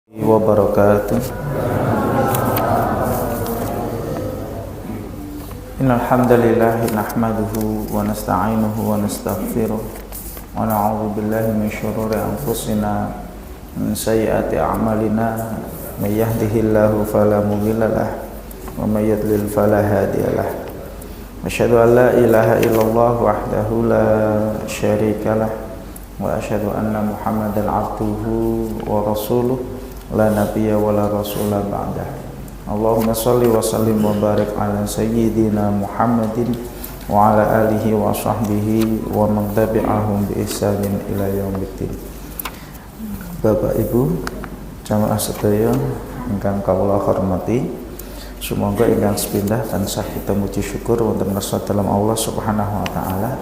wabarakatuh. Innal hamdalillah nahmaduhu wa nasta'inuhu wa nastaghfiruh wa na'udzu billahi min shururi anfusina min sayyiati a'malina may yahdihillahu fala mudilla lahu wa may yudlil fala hadiya lahu. Asyhadu an la ilaha illallah wahdahu la syarika lah wa asyhadu anna Muhammadan abduhu wa rasuluh la nabiyya wa la rasula ba'dah. Allahumma shalli wa sallim wa barik ala sayyidina Muhammadin wa ala alihi wa sahbihi wa man tabi'ahum bi ihsanin ila yaumiddin. Bapak Ibu jamaah sedaya ingkang kawula hormati, semoga ingkang sepindah tansah kita muji syukur wonten ngarsa dalam Allah Subhanahu wa taala.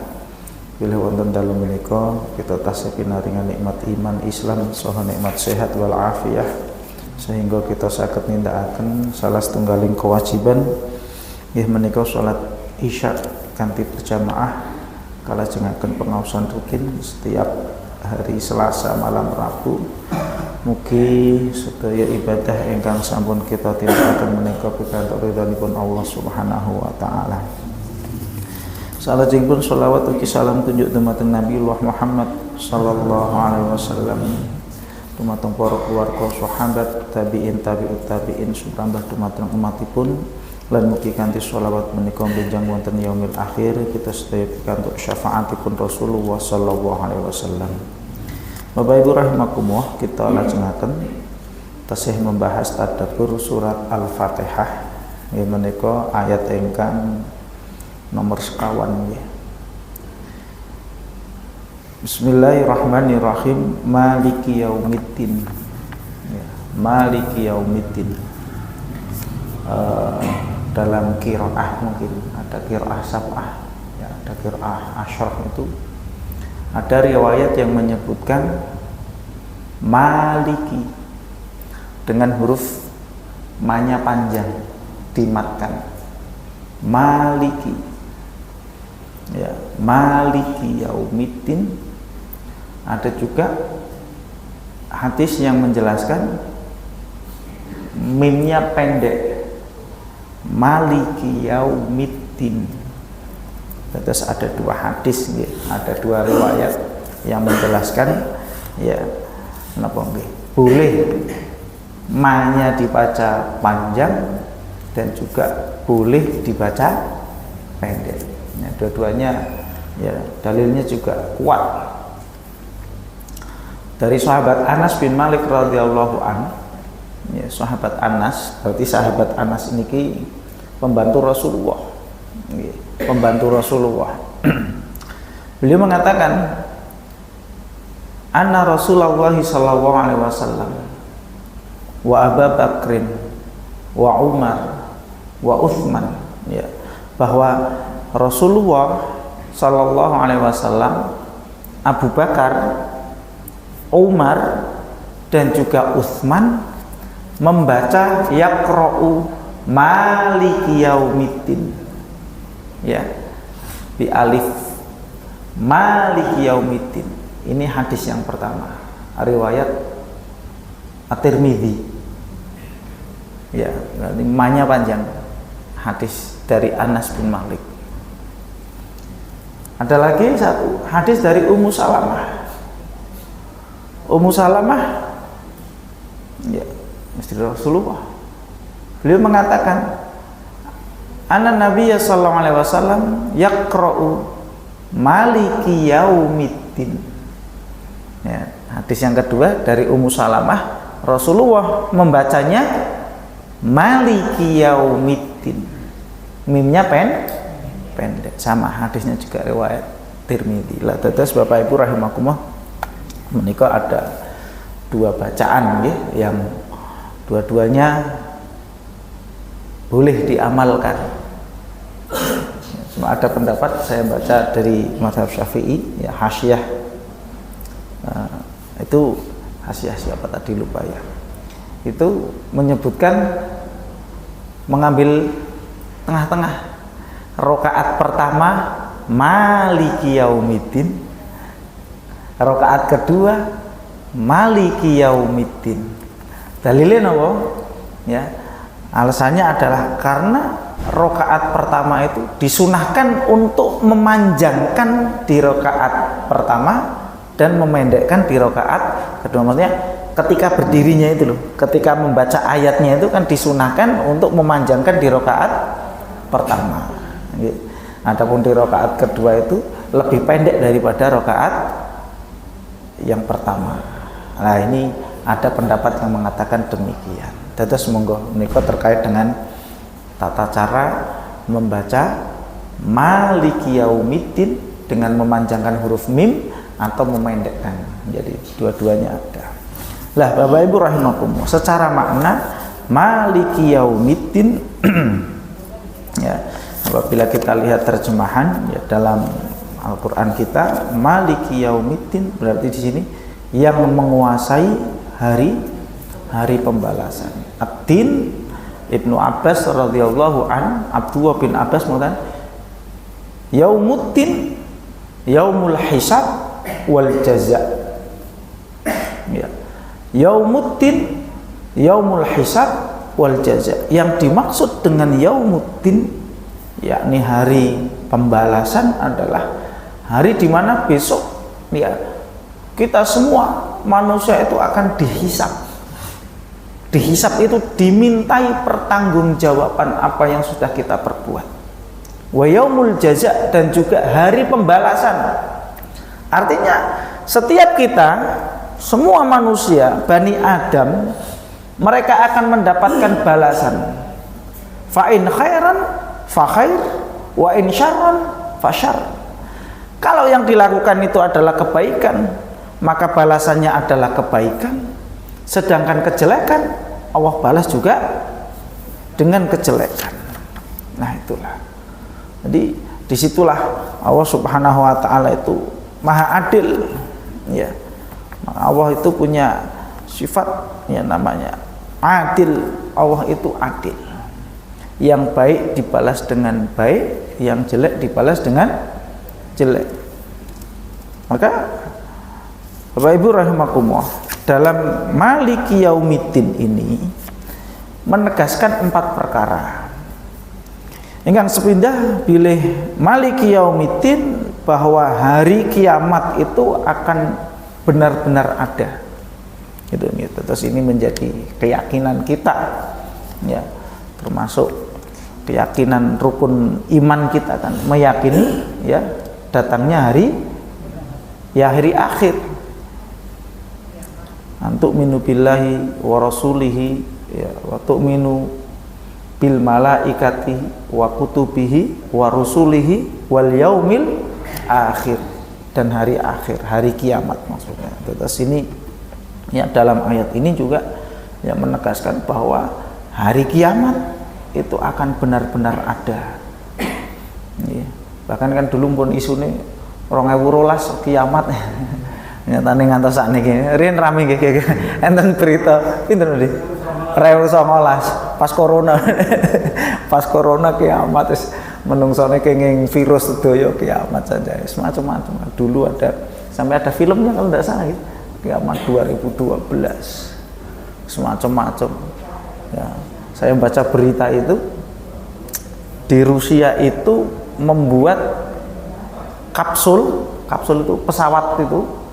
Bilih wonten dalem menika kita tasih pinaringan nikmat iman Islam saha nikmat sehat wal afiyah sehingga kita saged nindakaken salah setunggaling kewajiban inggih menika salat Isya kanthi berjamaah kalajengaken pengaosan rutin setiap hari Selasa malam Rabu. Mugi sedaya ibadah ingkang sampun kita tindakaken menika pikantuk ridhonipun Allah Subhanahu wa taala. Salajengipun sholawat ugi salam tunjuk dumateng Nabiullah Muhammad sallallahu alaihi wasallam, dumateng para keluarga sahabat tabi'in tabi'ut tabi'in sumrambah dumateng umatipun lan mugi kanthi sholawat menika benjang wonten yaumil akhir kita sedaya pikantuk syafaatipun Rasulullah sallallahu alaihi wasallam. Bapak Ibu rahimakumullah, kita lajengaken tasih membahas tadabbur surat Al-Fatihah inggih menika ayat ingkang nomor sekawan ya. Bismillahirrahmanirrahim. Maliki yaumiddin ya, Maliki yaumiddin. Dalam qiraah mungkin ada qiraah sab'ah ya, ada qiraah asyrah itu ada riwayat yang menyebutkan Maliki dengan huruf manya panjang dimatkan Maliki ya, Maliki yaumiddin. Ada juga hadis yang menjelaskan mimnya pendek Maliki yaumiddin. Terus ada dua hadis ya, ada dua riwayat yang menjelaskan ya napa nggih boleh manya dibaca panjang dan juga boleh dibaca pendek. Nah, dua-duanya ya dalilnya juga kuat. Dari sahabat Anas bin Malik radhiyallahu an, ya sahabat Anas, berarti sahabat Anas ini ki pembantu Rasulullah. Pembantu Rasulullah. Beliau mengatakan anna Rasulullah sallallahu alaihi wasallam wa Abu Bakrin wa Umar wa Uthman ya, bahwa Rasulullah sallallahu alaihi wasallam, Abu Bakar, Umar dan juga Uthman membaca yaqra'u Maliki yaumiddin ya, bi alif Maliki yaumiddin. Ini hadis yang pertama, riwayat At-Tirmidzi ya, berarti manya panjang, hadis dari Anas bin Malik. Ada lagi satu hadis dari Ummu Salamah. Ummu Salamah ya, istri Rasulullah. Beliau mengatakan anna Nabiyya sallallahu alaihi wasallam yaqra'u Maliki yaumiddin. Ya, hadis yang kedua dari Ummu Salamah, Rasulullah membacanya Maliki yaumiddin. Mimnya pendek, sama hadisnya juga riwayat Tirmidzi. Lah terus Bapak Ibu rahimakumullah, menika ada dua bacaan ya, yang dua-duanya boleh diamalkan. Cuma ada pendapat, saya baca dari mazhab Syafi'i ya, hasyiah itu hasyiah siapa tadi lupa ya, itu menyebutkan mengambil tengah-tengah. Rakaat pertama Maliki yaumiddin, rakaat kedua Maliki yaumiddin. Dalilnya apa? Ya. Alasannya adalah karena rakaat pertama itu disunahkan untuk memanjangkan di rakaat pertama dan memendekkan di rakaat kedua. Maksudnya ketika berdirinya itu loh, ketika membaca ayatnya itu kan disunahkan untuk memanjangkan di rakaat pertama. Adapun di rakaat kedua itu lebih pendek daripada rakaat yang pertama. Nah, ini ada pendapat yang mengatakan demikian. Dados monggo menika terkait dengan tata cara membaca Maliki Yaumiddin dengan memanjangkan huruf mim atau memendekkan. Jadi dua-duanya ada. Lah Bapak Ibu rahimakumullah, secara makna Maliki Yaumiddin ya, apabila kita lihat terjemahan ya dalam Al-Qur'an kita, Maliki Yaumiddin berarti di sini yang menguasai hari pembalasan. Ad-din, Ibnu Abbas radhiyallahu an, Abdullah bin Abbas mengatakan Yaumuddin yaumul hisab wal jaza. Ya. Yaumuddin yaumul hisab wal jaza. Yang dimaksud dengan yaumuddin yakni hari pembalasan adalah hari di mana besok ya kita semua manusia itu akan dihisab. Dihisab itu dimintai pertanggungjawaban apa yang sudah kita perbuat. Wa yaumul jaza, dan juga hari pembalasan. Artinya setiap kita, semua manusia Bani Adam, mereka akan mendapatkan balasan. Fa in khairan fa khair wa in syarran fa syarr. Kalau yang dilakukan itu adalah kebaikan, maka balasannya adalah kebaikan. Sedangkan kejelekan Allah balas juga dengan kejelekan. Nah itulah. Jadi disitulah Allah Subhanahu Wa Taala itu maha adil. Ya, Allah itu punya sifat yang namanya adil. Allah itu adil. Yang baik dibalas dengan baik, yang jelek dibalas dengan jelek. Maka Bapak Ibu rahimakumullah, dalam Maliki Yaumiddin ini menegaskan 4 perkara. Ingkang sepindah bilih Maliki Yaumiddin bahwa hari kiamat itu akan benar-benar ada. Gitu. Terus ini menjadi keyakinan kita, ya, termasuk keyakinan rukun iman kita kan, meyakini ya datangnya hari akhir. Antu'minu billahi wa rasulihi ya, wa tu'minu bil malaikati wa kutubihi wa rusulihi wal yaumil akhir, dan hari akhir, hari kiamat maksudnya. Terus ini ya dalam ayat ini juga ya menegaskan bahwa hari kiamat itu akan benar-benar ada. Ya, bahkan kan dulu pun isune 2012 kiamat. Nyatane ngantos sakniki riyen rame nggih enten berita pinten nggih 2019 pas corona. Pas corona kiamat wis menungsone kenging virus sedaya kiamat saja semacam-macam. Dulu ada sampai ada filmnya kalau tidak salah gitu. Kiamat 2012 semacam-macam ya. Saya baca berita itu di Rusia itu membuat kapsul itu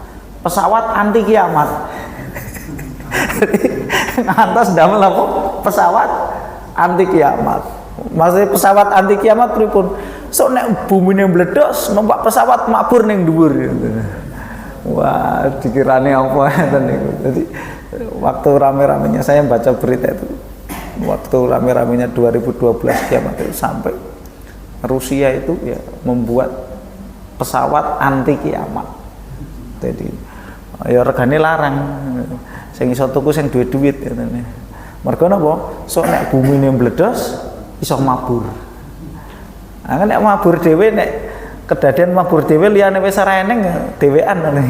pesawat anti kiamat. Ngantos damel apa? Pesawat anti kiamat. Maksudnya pesawat anti kiamat pripun? Sok nek bumine meledos numpak pesawat mabur ning dhuwur. Wah, dikirane apa ngoten niku. Jadi waktu rame-ramenya saya baca berita itu, waktu rame-ramenya 2012 kiamat itu, sampai Rusia itu ya membuat pesawat anti kiamat. Jadi ya regane larang. Sing iso tuku sing duwe duit ngene. Mergo napa? Sok nek bumine meledos iso mabur. Nah, kan nek mabur dhewe, nek kedadean mabur dhewe liyane wis ora eneng dhewean ngene.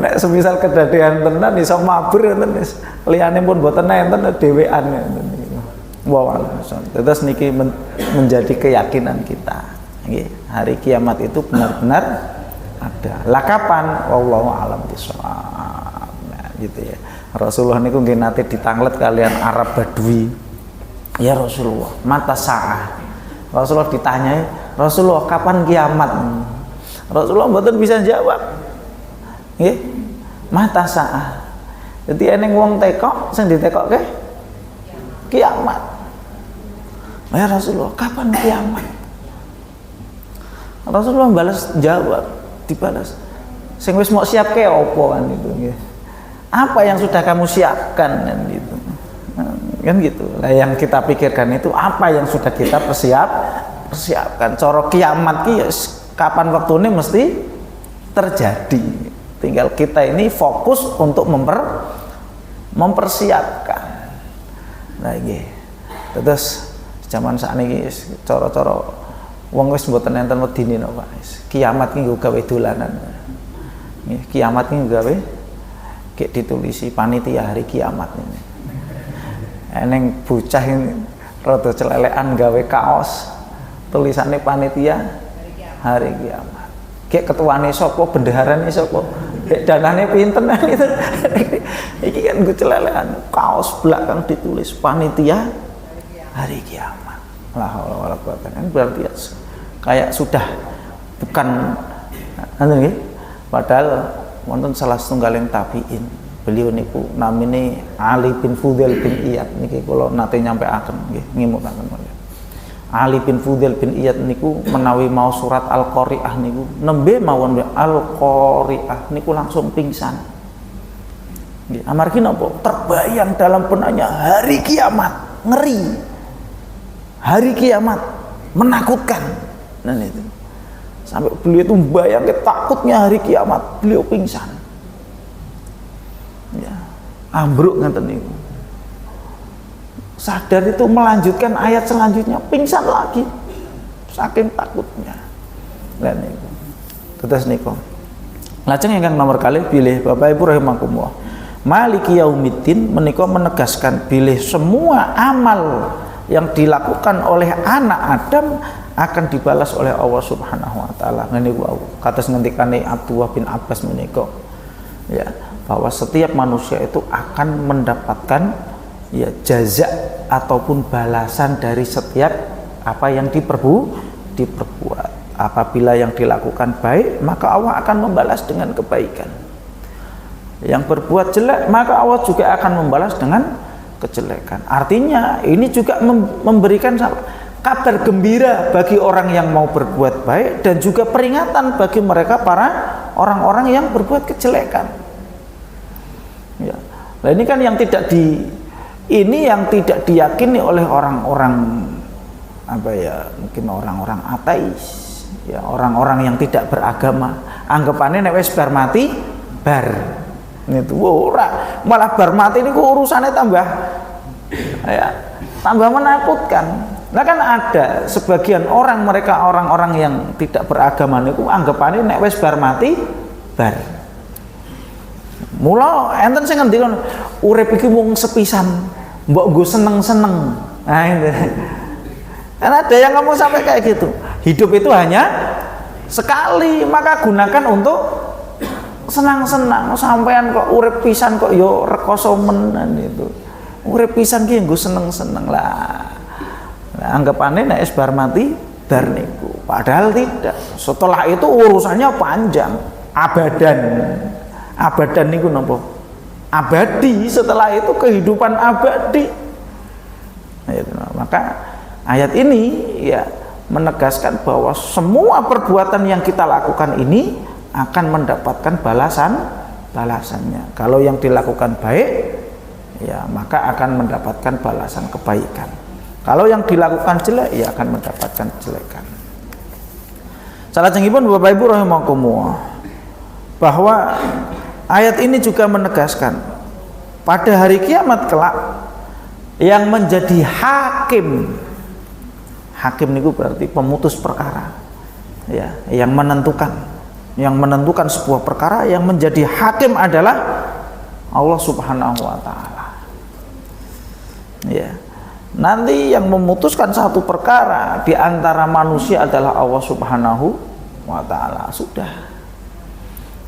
Nek semisal kedadean tenan iso mabur ngoten wis liyane pun mboten enten dhewean ngoten niku. Wow, terus niki menjadi keyakinan kita. Nggih, hari kiamat itu benar-benar ada. Lah kapan? Wallahu a'lam bishawab. Nah, gitu ya. Rasulullah niku nggih nate ditanglet kalian Arab Badui. Ya Rasulullah, mata sa'ah. Rasulullah ditanyai, Rasulullah kapan kiamat? Rasulullah mboten bisa jawab. Nggih. Mata sa'ah. Jadi eneng wong tekok sing ditekokke kiamat. Ya Rasulullah, kapan kiamat? Rasulullah balas jawab, dibalas. Sing wis mau siapke apa kan itu nggih. Apa yang sudah kamu siapkan kan gitu. Kan gitu. Lah yang kita pikirkan itu apa yang sudah kita persiapkan. Cara kiamat ki kapan waktune mesti terjadi. Tinggal kita ini fokus untuk mempersiapkan. Nah nggih. Terus zaman sakniki cara-cara wong wis mboten enten wedine napa kiamat ki nggo gawe dolanan. Nggih, kiamat ki gawe kayak ditulisi panitia hari kiamat ini. Eneng bocah ini rada celelekan gawe kaos tulisannya panitia hari kiamat. Kayak ketuane sapa, bendaharane sapa, kayak danane pinten itu. Iki kan gue celelekan kaos belakang ditulis panitia hari kiamat. La haula wala quwata kan berarti ya, kayak sudah bukan nggih. Padahal wonten salah setunggaling tabiin. Beliau niku namine Ali bin Fudail bin Iyad niki kula nate nyampeaken nggih ngimukaken mawon. Ali bin Fudail bin Iyad niku menawi mau surat Al-Qari'ah niku nembe mawon Al-Qari'ah niku langsung pingsan. Nggih, amargi napa? Terbayang dalam benaknya hari kiamat, ngeri. Hari kiamat menakutkan. Nah itu. Sampai beliau itu bayangin takutnya hari kiamat, beliau pingsan. Ya, ambruk ngeten niku. Sadar itu melanjutkan ayat selanjutnya, pingsan lagi. Saking takutnya. Lah niku. Terus niku. Lajeng ingkang nomor kalih bilih Bapak Ibu rahimakumullah. Maliki yaumiddin menika menegaskan bilih semua amal yang dilakukan oleh anak Adam akan dibalas oleh Allah Subhanahu wa taala. Niku kados ngendikane Abdullah bin Abbas menika ya, bahwa setiap manusia itu akan mendapatkan ya jaza ataupun balasan dari setiap apa yang diperbuat. Apabila yang dilakukan baik, maka Allah akan membalas dengan kebaikan. Yang berbuat jelek, maka Allah juga akan membalas dengan kejelekan. Artinya ini juga memberikan kabar gembira bagi orang yang mau berbuat baik dan juga peringatan bagi mereka para orang-orang yang berbuat kejelekan. Ya. Nah ini kan yang tidak diyakini oleh orang-orang apa ya, mungkin orang-orang ateis, ya orang-orang yang tidak beragama. Anggapannya nek wis bar mati bar. Itu ora, malah bar mati ini urusannya tambah menakutkan. Nah kan ada sebagian orang, mereka orang-orang yang tidak beragama niku anggapannya nek wis bar mati bar. Mula enten sing ngendikan urip iki mung sepisan, mbok nggo seneng-seneng. Nah itu. Kan ada yang ngomong sampai kayak gitu. Hidup itu hanya sekali, maka gunakan untuk senang-senang. Sampean kok urip pisan kok yo rekoso menan itu. Urip pisan ki nggo seneng-seneng lah. Nah, anggapane nek wis bar mati bar niku. Padahal tidak. Setelah itu urusannya panjang, abadan niku napa? Abadi. Setelah itu kehidupan abadi. Nah, itu. Maka ayat ini ya menegaskan bahwa semua perbuatan yang kita lakukan ini akan mendapatkan balasannya. Kalau yang dilakukan baik, ya maka akan mendapatkan balasan kebaikan. Kalau yang dilakukan jelek, ya akan mendapatkan kejelekan. Salajengipun Bapak Ibu rahimakumullah, bahwa ayat ini juga menegaskan pada hari kiamat kelak yang menjadi hakim niku berarti pemutus perkara, ya, yang menentukan sebuah perkara, yang menjadi hakim adalah Allah Subhanahu wa taala. Ya. Nanti yang memutuskan satu perkara di antara manusia adalah Allah Subhanahu wa taala. Sudah.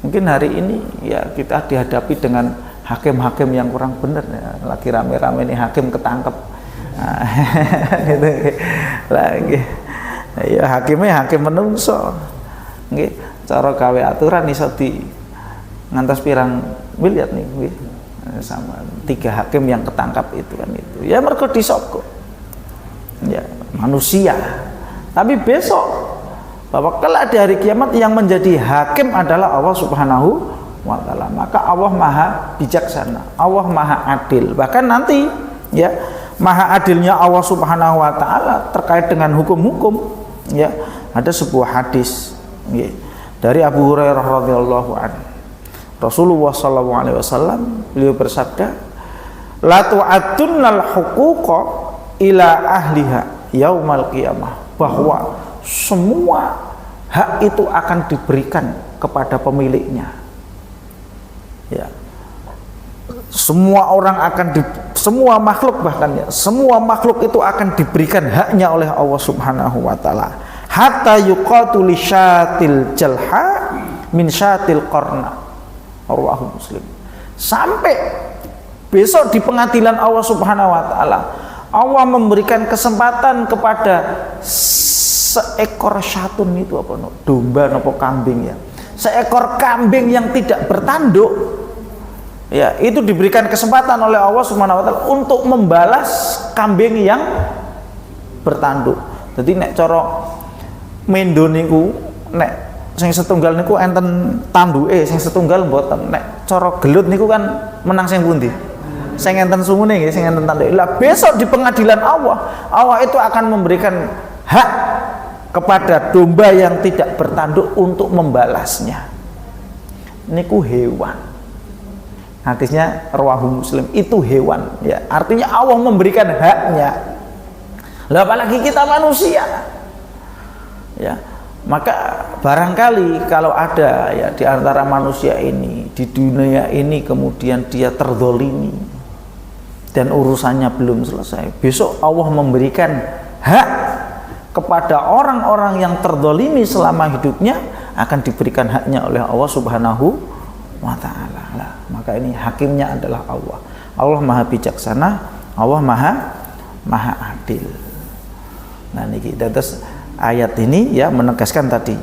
Mungkin hari ini ya kita dihadapi dengan hakim-hakim yang kurang benar ya. Lagi rame-rame nih hakim ketangkep. Nah, gitu lagi. Ya hakimnya hakim menungso. Nggih, cara gawe aturan iso di ngantos pirang miliar nih nggih. Sama 3 hakim yang ketangkap itu kan itu. Ya mergo disogok. Ya, manusia. Tapi besok bahwa kelak di hari kiamat yang menjadi hakim adalah Allah Subhanahu wa taala. Maka Allah Maha bijaksana, Allah Maha adil. Bahkan nanti ya, Maha adilnya Allah Subhanahu wa taala terkait dengan hukum-hukum ya. Ada sebuah hadis ya, dari Abu Hurairah radhiyallahu anhu. Rasulullah sallallahu alaihi wasallam beliau bersabda, "La tu'addunnal huquqa ila ahliha yaumal qiyamah." Bahwa semua hak itu akan diberikan kepada pemiliknya ya. Semua orang akan semua makhluk bahkan ya, semua makhluk itu akan diberikan haknya oleh Allah Subhanahu wa taala. Hatta yuqatu li syatil jalha min syatil qarna. Rawahu Muslim. Sampai besok di pengadilan Allah Subhanahu wa taala, Allah memberikan kesempatan kepada seekor syatun itu apa no? Domba nopo kambing ya. Seekor kambing yang tidak bertanduk ya, itu diberikan kesempatan oleh Allah Subhanahu wa taala untuk membalas kambing yang bertanduk. Jadi nek cara mendo niku nek sing setunggal niku enten tanduke, sing setunggal mboten. Nek cara gelut niku kan menang sing pundi? Sing enten sungune nggih, sing enten tanduke. Lah besok di pengadilan Allah, Allah itu akan memberikan hak kepada domba yang tidak bertanduk untuk membalasnya. Niku hewan. Hadisnya rawahu Muslim, itu hewan ya. Artinya Allah memberikan haknya. Lah apalagi kita manusia. Ya. Maka barangkali kalau ada ya di antara manusia ini di dunia ini kemudian dia terzolimi dan urusannya belum selesai, besok Allah memberikan hak kepada orang-orang yang terzolimi selama hidupnya akan diberikan haknya oleh Allah Subhanahu wa taala. Nah, maka ini hakimnya adalah Allah. Allah Maha bijaksana, Allah Maha adil. Nah niki terus ayat ini ya menegaskan tadi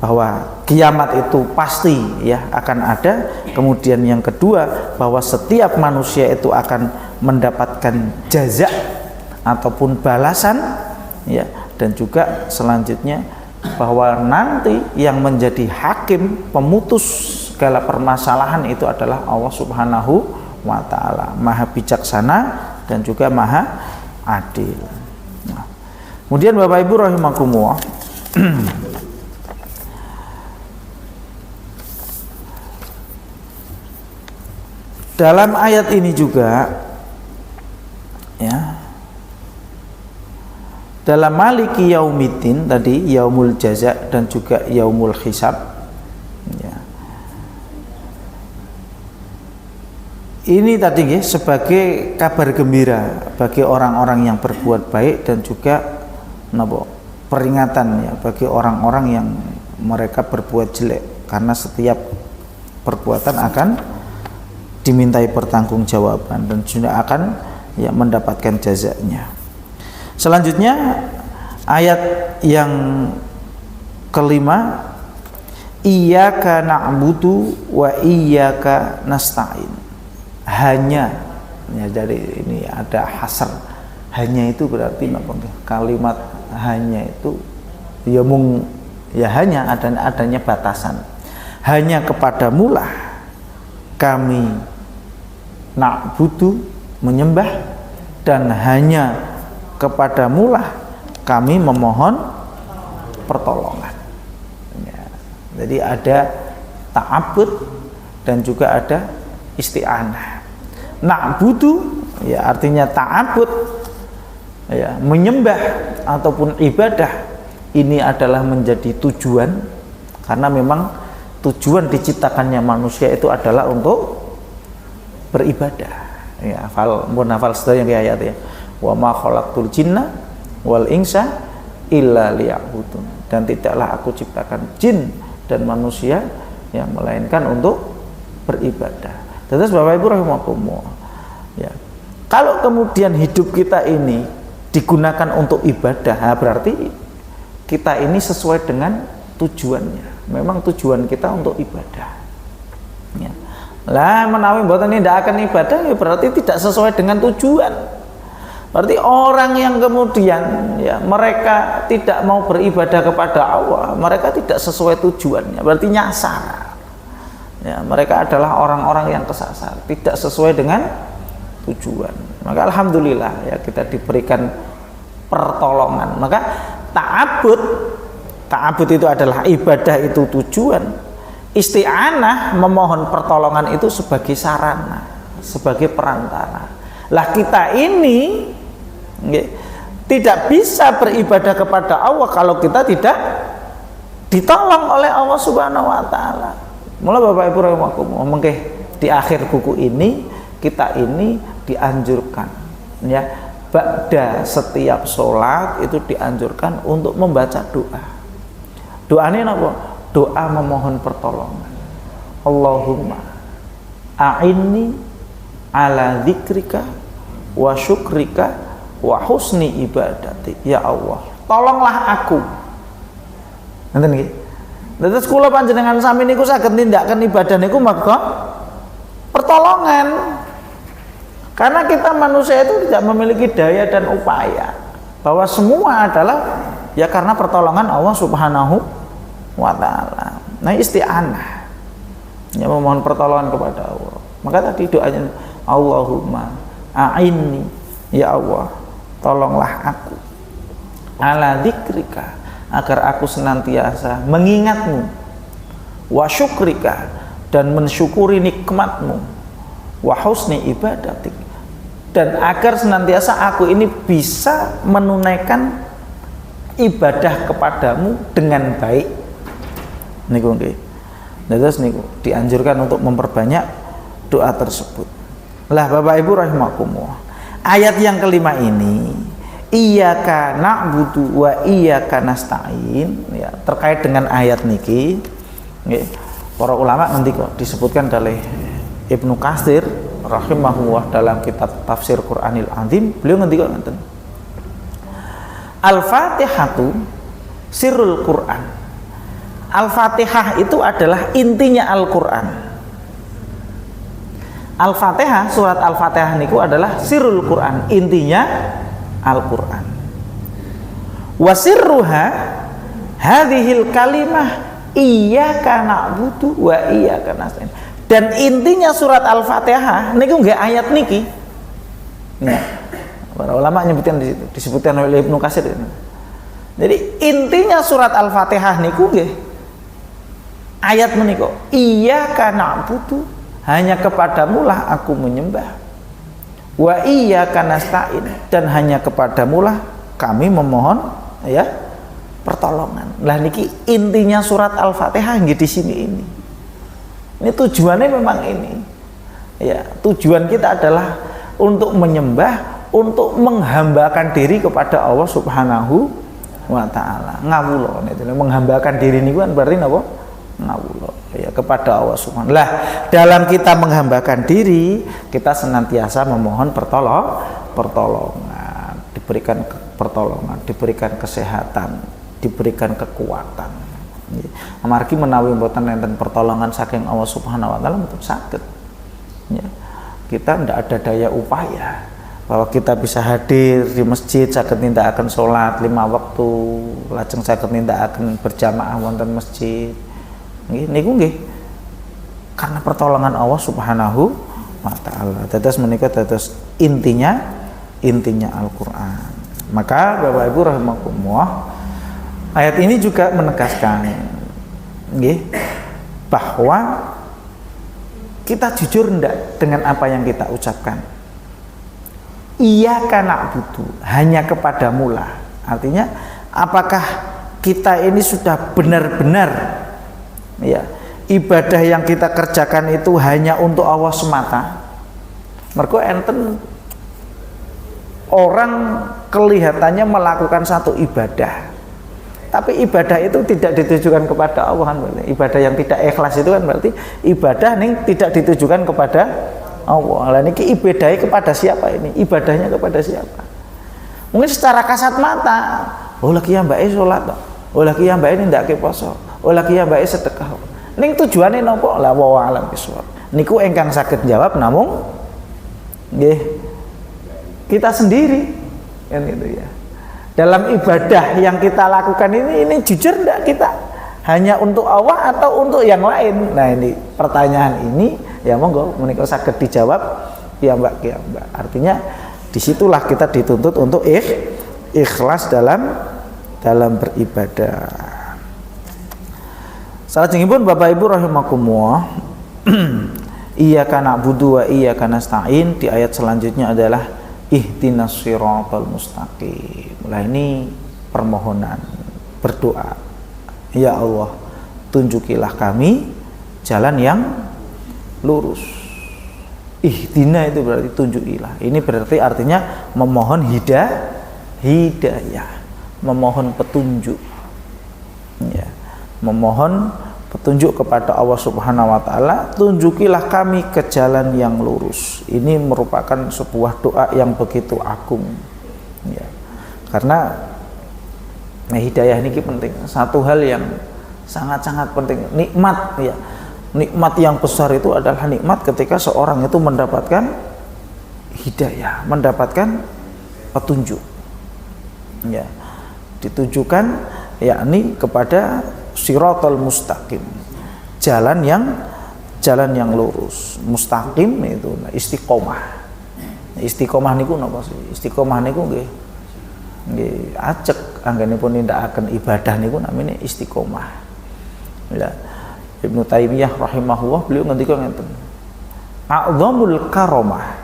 bahwa kiamat itu pasti ya akan ada. Kemudian yang kedua bahwa setiap manusia itu akan mendapatkan jaza ataupun balasan ya, dan juga selanjutnya bahwa nanti yang menjadi hakim pemutus segala permasalahan itu adalah Allah Subhanahu wa taala, Maha bijaksana dan juga Maha adil. Nah, kemudian Bapak Ibu rahimakumullah, dalam ayat ini juga ya, dalam Maliki Yaumiddin tadi yaumul jaza dan juga yaumul hisab ya, ini tadi ya, sebagai kabar gembira bagi orang-orang yang berbuat baik dan juga peringatan ya bagi orang-orang yang mereka berbuat jelek, karena setiap perbuatan akan dimintai pertanggungjawaban dan juga akan ya mendapatkan jazanya. Selanjutnya ayat yang kelima, iyyaka na'budu wa iyyaka nasta'in. Hanya ya, dari ini ada hasr. Hanya itu berarti kalimat hanya itu ya ya hanya adanya batasan. Hanya kepadamu lah kami na'budu menyembah, dan hanya kepadamu lah kami memohon pertolongan ya. Jadi ada ta'abbud dan juga ada isti'anah. Na'budu ya artinya ta'abbud ya, menyembah ataupun ibadah, ini adalah menjadi tujuan, karena memang tujuan diciptakannya manusia itu adalah untuk beribadah ya. Hafal sedaya yang ayat ya, wa ma khalaqtul jinna wal insa illa liya'budun, dan tidaklah aku ciptakan jin dan manusia ya, melainkan untuk beribadah. Terus Bapak Ibu rahimakumullah, ya, kalau kemudian hidup kita ini digunakan untuk ibadah, nah berarti kita ini sesuai dengan tujuannya. Memang tujuan kita untuk ibadah, ya. Lah menawi mboten tidak akan ibadah, ya berarti tidak sesuai dengan tujuan. Berarti orang yang kemudian, ya, mereka tidak mau beribadah kepada Allah, mereka tidak sesuai tujuannya, berarti nyasar. Ya, mereka adalah orang-orang yang kesasar, tidak sesuai dengan tujuan. Maka alhamdulillah, ya, kita diberikan pertolongan. Maka ta'abud itu adalah ibadah, itu tujuan. Isti'anah, memohon pertolongan, itu sebagai sarana, sebagai perantara. Lah kita ini tidak bisa beribadah kepada Allah kalau kita tidak ditolong oleh Allah Subhanahu wa taala. Mula Bapak Ibu rahimakumullah, mungkin di akhir buku ini kita ini dianjurkan, ya, ba'da setiap sholat itu dianjurkan untuk membaca doa. Doa ini apa? Doa memohon pertolongan. Allahumma a'inni ala dzikrika wa syukrika wa husni ibadati. Ya Allah, tolonglah aku. Nanti nggih. Terus kula panjenengan sami niku saged nindakaken ibadah niku maka pertolongan. Karena kita manusia itu tidak memiliki daya dan upaya. Bahwa semua adalah ya karena pertolongan Allah Subhanahu wa taala. Nah, isti'anah, ya, memohon pertolongan kepada Allah. Maka tadi doanya Allahumma a'inni, ya Allah, tolonglah aku ala dzikrika, agar aku senantiasa mengingatmu, wa syukrika, dan mensyukuri nikmatmu, wa husni ibadatik, dan agar senantiasa aku ini bisa menunaikan ibadah kepadamu dengan baik. Niku nggih. Terus niku dianjurkan untuk memperbanyak doa tersebut. Lah Bapak Ibu rahimakumullah, ayat yang kelima ini, iyyaka na'budu wa iyyaka nasta'in, ya, terkait dengan ayat niki, nggih, para ulama nanti kok disebutkan oleh Ibnu Katsir rahimahullah dalam kitab Tafsir Qur'anil Azim. Beliau nanti kok ngeten, Al-Fatihatu sirrul Qur'an. Al-Fatihah itu adalah intinya Al-Qur'an. Al-Fatihah, surat Al-Fatihah niku adalah sirrul Qur'an, intinya Al-Qur'an. Wasirruha hadhil kalimah iyyaka na'budu wa iyyaka nasta'in. Dan intinya surat Al-Fatihah niku nggih ayat niki. Nah, para ulama nyebutkan di situ, disebutkan oleh Ibnu Katsir. Jadi intinya surat Al-Fatihah niku nggih ayat menika, iyyaka na'budu, hanya kepadamulah aku menyembah, wa iyyaka nasta'in, dan hanya kepadamulah kami memohon, ya, pertolongan. Lah niki intinya surat Al-Fatihah nggih di sini ini. Ini tujuannya memang ini. Ya, tujuan kita adalah untuk menyembah, untuk menghambakan diri kepada Allah Subhanahu wa taala. Ngawula niku menghambakan diri niku kan berarti napa? Ngawula, ya, kepada Allah Subhanahu. Lah, dalam kita menghambakan diri, kita senantiasa memohon pertolongan, diberikan pertolongan, diberikan kesehatan, diberikan kekuatan. Amargi menawi mboten enten pertolongan saking Allah Subhanahu wa taala mboten saged. Ya. Kita ndak ada daya upaya bahwa kita bisa hadir di masjid saged nindakaken salat 5 waktu, lajeng saged nindakaken berjamaah wonten masjid. Nggih niku nggih karena pertolongan Allah Subhanahu wa taala. Dados menika dados intinya Al-Qur'an. Maka Bapak Ibu rahimakumullah, ayat ini juga menegaskan, nggih, bahwa kita jujur ndak dengan apa yang kita ucapkan. Iyyaka na'budu, hanya kepadamulah. Artinya, apakah kita ini sudah benar-benar, ya, ibadah yang kita kerjakan itu hanya untuk Allah semata? Mergo enten orang kelihatannya melakukan satu ibadah, tapi ibadah itu tidak ditujukan kepada Allah kan berarti. Ibadah yang tidak ikhlas itu kan berarti ibadah ning tidak ditujukan kepada Allah. Lah niki ibadahnya kepada siapa ini? Ibadahnya kepada siapa? Mungkin secara kasat mata, oh lagi yang mbake salat to. Oh lagi yang mbake ndake poso. Oh lagi yang mbake sedekah. Ning tujuane napa? La wa alam bisawab. Niku engkang saged jawab namung nggih kita sendiri kan gitu ya. Dalam ibadah yang kita lakukan ini jujur enggak kita hanya untuk Allah atau untuk yang lain? Nah ini pertanyaan ini ya monggo menika saged dijawab ya Mbak. Artinya disitulah kita dituntut untuk ikhlas dalam beribadah. Salajengipun Bapak Ibu rahimakumullah, iyyaka na'budu wa iyyaka nasta'in di ayat selanjutnya adalah ihdinas siratal mustaqim. Nah ini permohonan berdoa, ya Allah tunjukilah kami jalan yang lurus. Ihdina itu berarti tunjukilah. Ini berarti artinya memohon hidayah, memohon petunjuk ya, memohon petunjuk kepada Allah Subhanahu wa taala, tunjukilah kami ke jalan yang lurus. Ini merupakan sebuah doa yang begitu agung ya. Karena hidayah ini penting, satu hal yang sangat-sangat penting, nikmat ya. Nikmat yang besar itu adalah nikmat ketika seorang itu mendapatkan hidayah, mendapatkan petunjuk ya, ditujukan yakni kepada siratal mustaqim, jalan yang lurus. Mustaqim itu istiqomah. Istiqomah niku napa sih? Istiqomah niku nggih acek anggenipun nindakaken ibadah niku namanya istiqomah. Ya. Ibnu Taimiyah rahimahullah beliau ngendika ngeten. A'dzamul karomah.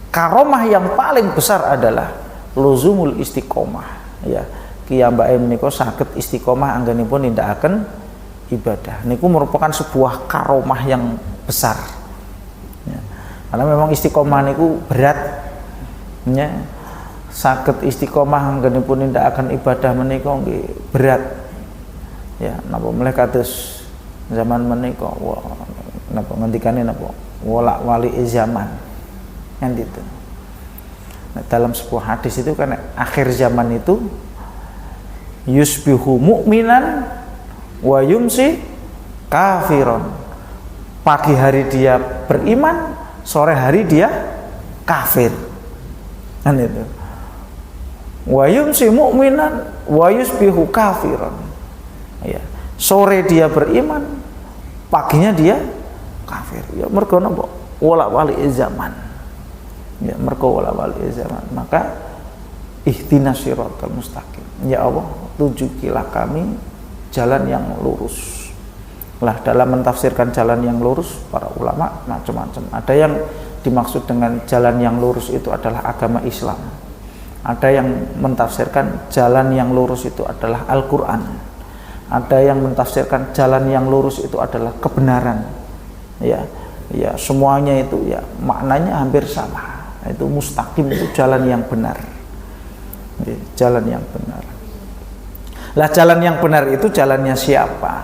Karomah yang paling besar adalah luzumul istiqomah. Ya. Kiyambake menika saged istiqomah anggenipun nindakaken ibadah. Niku merupakan sebuah karomah yang besar. Ya. Karena memang istiqomah niku berat. Ya. Saged istiqomah anggenipun nindakaken ibadah menika nggih berat. Ya, napa melih kados zaman menika napa ngendikane napa wolak wali zaman kan gitu. Nah, dalam sebuah hadis itu kan akhir zaman itu yusbihu mu'minan wa yumsi kafiron. Pagi hari dia beriman, sore hari dia kafir kan itu. Wa yumsi mu'minan wa yusbihu kafiron ya. Sore dia beriman, paginya dia kafir. Ya mergo napa? Wala-wali zaman. Ya mergo wala-wali zaman. Maka ihdinas siratal mustaqim. Ya Allah, tunjukilah kami jalan yang lurus. Lah dalam mentafsirkan jalan yang lurus para ulama macam-macam. Ada yang dimaksud dengan jalan yang lurus itu adalah agama Islam. Ada yang mentafsirkan jalan yang lurus itu adalah Al-Qur'an. Ada yang mentafsirkan jalan yang lurus itu adalah kebenaran. Ya, semuanya itu ya maknanya hampir sama. Itu mustaqim itu jalan yang benar. Ya, jalan yang benar. Lah jalan yang benar itu jalannya siapa?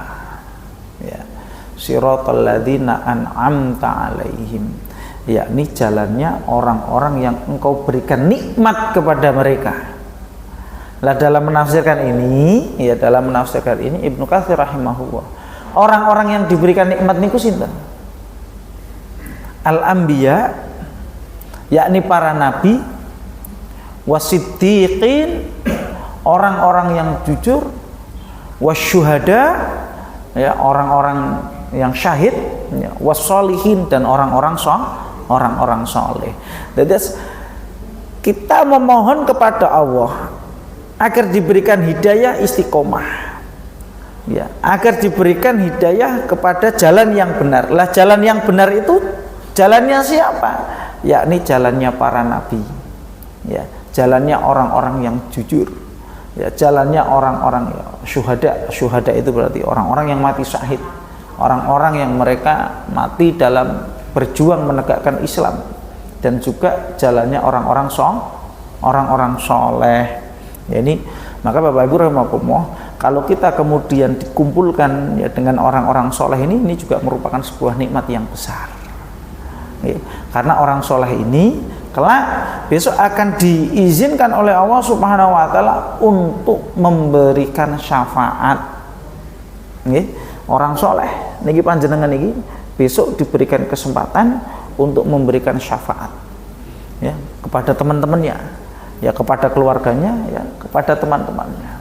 Ya, siratal ladzina an'amta 'alaihim. Yakni jalannya orang-orang yang engkau berikan nikmat kepada mereka. Lah dalam menafsirkan ini, ya dalam menafsirkan ini Ibnu Katsir rahimahullah, orang-orang yang diberikan nikmat niku sinten? Al-anbiya, yakni para nabi, wasiddiqin, orang-orang yang jujur, wasyuhada, ya orang-orang yang syahid, ya, wassolihin dan orang-orang soleh. Jadi kita memohon kepada Allah agar diberikan hidayah istiqomah ya, agar diberikan hidayah kepada jalan yang benar. Lah jalan yang benar itu jalannya siapa? Yakni jalannya para nabi ya, jalannya orang-orang yang jujur ya, jalannya orang-orang ya, syuhada itu berarti orang-orang yang mati syahid, orang-orang yang mereka mati dalam berjuang menegakkan Islam, dan juga jalannya orang-orang soleh. Ya, ini maka Bapak Ibu rahimakumullah, kalau kita kemudian dikumpulkan ya dengan orang-orang soleh ini juga merupakan sebuah nikmat yang besar. Karena orang soleh ini kelak besok akan diizinkan oleh Allah Subhanahu wa taala untuk memberikan syafaat. Orang soleh niki panjenengan niki besok diberikan kesempatan untuk memberikan syafaat ya kepada teman-temannya, ya kepada keluarganya, ya kepada teman-temannya.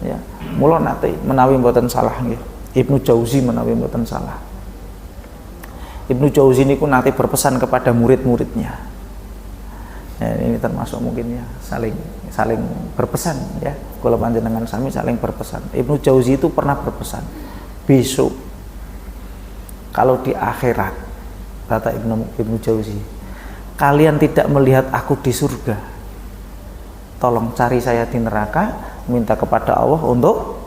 Ya, mula nate menawi mboten salah nggih. Ibnu Jauzi menawi mboten salah. Ibnu Jauzi niku nate berpesan kepada murid-muridnya. Ya, ini termasuk mungkin ya saling berpesan ya. Kalau panjenengan sami saling berpesan. Ibnu Jauzi itu pernah berpesan, besok kalau di akhirat, kata Ibnu Jauzi, kalian tidak melihat aku di surga, tolong cari saya di neraka, minta kepada Allah untuk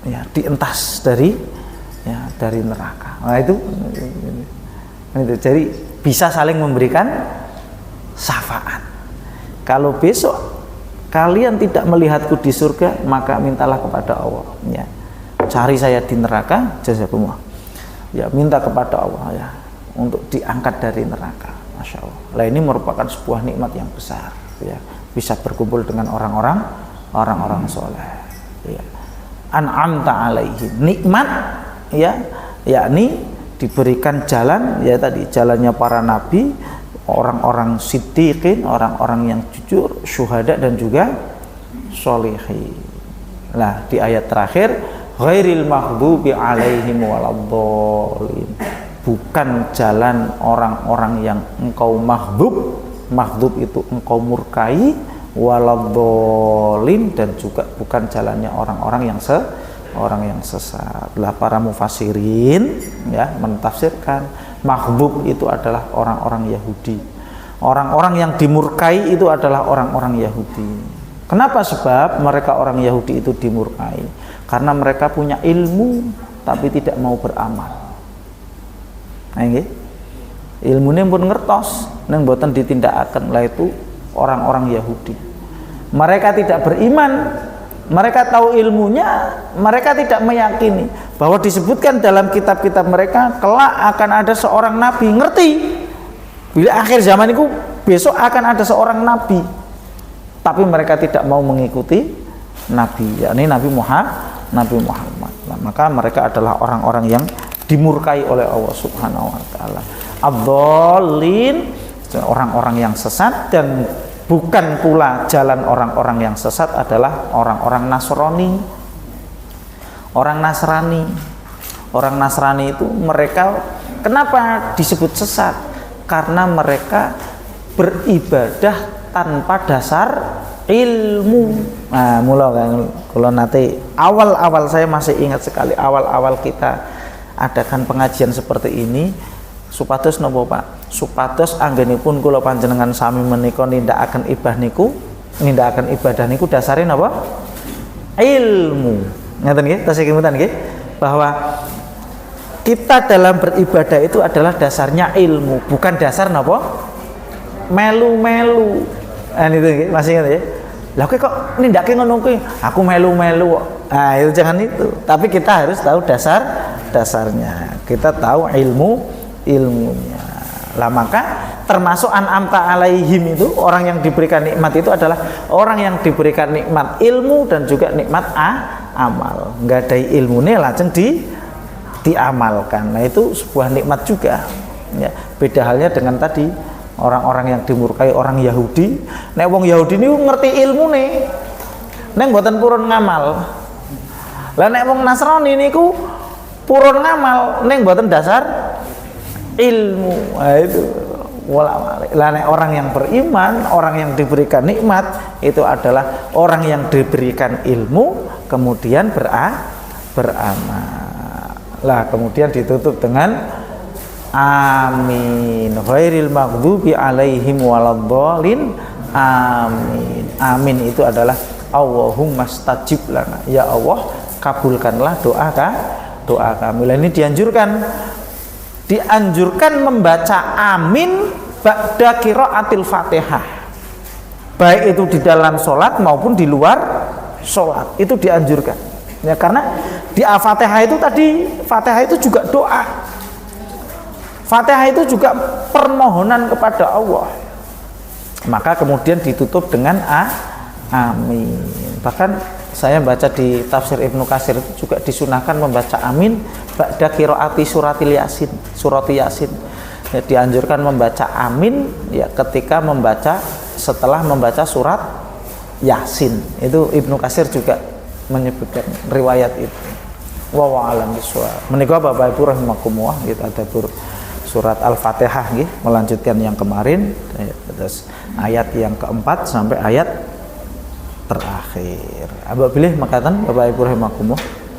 ya dientas dari neraka. Nah itu jadi bisa saling memberikan syafaat. Kalau besok kalian tidak melihatku di surga, maka mintalah kepada Allah ya. Cari saya di neraka, jazakumullah. Ya, minta kepada Allah ya untuk diangkat dari neraka. Masya Allah. Nah, ini merupakan sebuah nikmat yang besar ya. Bisa berkumpul dengan orang-orang soleh ya. An'amta alaihi, nikmat ya, yakni diberikan jalan ya tadi jalannya para nabi, orang-orang siddiqin, orang-orang yang jujur, syuhada dan juga sholihin. Nah, di ayat terakhir ghairil maghdubi alaihim waladhdallin, bukan jalan orang-orang yang engkau maghdub itu engkau murkai, waladhdallin dan juga bukan jalannya orang-orang yang sesat. Lah para mufassirin ya mentafsirkan maghdub itu adalah orang-orang Yahudi. Orang-orang yang dimurkai itu adalah orang-orang Yahudi. Kenapa? Sebab mereka orang Yahudi itu dimurkai karena mereka punya ilmu tapi tidak mau beramal. Nah, nggih. Ilmune pun ngertos nang mboten ditindakaken. Lah itu orang-orang Yahudi. Mereka tidak beriman, mereka tahu ilmunya, mereka tidak meyakini bahwa disebutkan dalam kitab-kitab mereka kelak akan ada seorang nabi. Ngerti bila akhir zaman itu besok akan ada seorang nabi, tapi mereka tidak mau mengikuti nabi, yakni Nabi Muhammad. Nah, maka mereka adalah orang-orang yang dimurkai oleh Allah Subhanahu wa taala. Ad-dhallin, orang-orang yang sesat, dan bukan pula jalan orang-orang yang sesat adalah orang-orang Nasrani. Orang Nasrani itu mereka kenapa disebut sesat? Karena mereka beribadah tanpa dasar ilmu. Nah, mula kan kalau nanti awal-awal saya masih ingat sekali awal-awal kita adakan pengajian seperti ini supados napa Pak? Supados anggenipun kula panjenengan sami menika nindakaken ibadah niku dasare napa? Ilmu. Ngaten nggih, tasih kemutan nggih, bahwa kita dalam beribadah itu adalah dasarnya ilmu, bukan dasar napa? Melu-melu. Itu nggih, masih ingat ya? Lah kok nindake ngono kuwi? Aku melu-melu kok. Nah, itu jangan itu. Tapi kita harus tahu dasarnya. Kita tahu ilmunya. Lah maka termasuk an'amta alaihim itu orang yang diberikan nikmat itu adalah orang yang diberikan nikmat ilmu dan juga nikmat amal. Nggadai ilmune lajeng diamalkan. Nah, itu sebuah nikmat juga. Ya, beda halnya dengan tadi orang-orang yang dimurkai orang Yahudi. Nek wong Yahudi niku ngerti ilmune, nek mboten purun ngamal. Lah nek wong Nasrani niku purun ngamal, nek mboten dasar ilmu. Nah, itu wala-wali. Lah nek orang yang beriman, orang yang diberikan nikmat itu adalah orang yang diberikan ilmu kemudian beramal. Lah kemudian ditutup dengan amin ghairil maghdubi alaihim waladhdallin. Amin itu adalah Allahumma stajib lana, ya Allah kabulkanlah doa kami. Ini dianjurkan membaca amin ba'da qiraatil Fatihah, baik itu di dalam sholat maupun di luar sholat, itu dianjurkan. Ya karena di Al-Fatihah itu tadi, Fatihah itu juga doa. Fatihah itu juga permohonan kepada Allah. Maka kemudian ditutup dengan amin. Bahkan saya baca di tafsir Ibnu Katsir itu juga disunahkan membaca amin ba'da qiraati suratil yasin, surati yasin. Ya, dianjurkan membaca amin ya ketika setelah membaca surat Yasin. Itu Ibnu Katsir juga menyebutkan riwayat itu. Wallahu a'lam bishawab. Menika Bapak Ibu rahimakumullah, kita tadabbur surat Al-Fatihah nggih, melanjutkan yang kemarin terus ayat yang keempat sampai ayat terakhir. Abah pilih makatan Bapak Ibu rahimakumullah.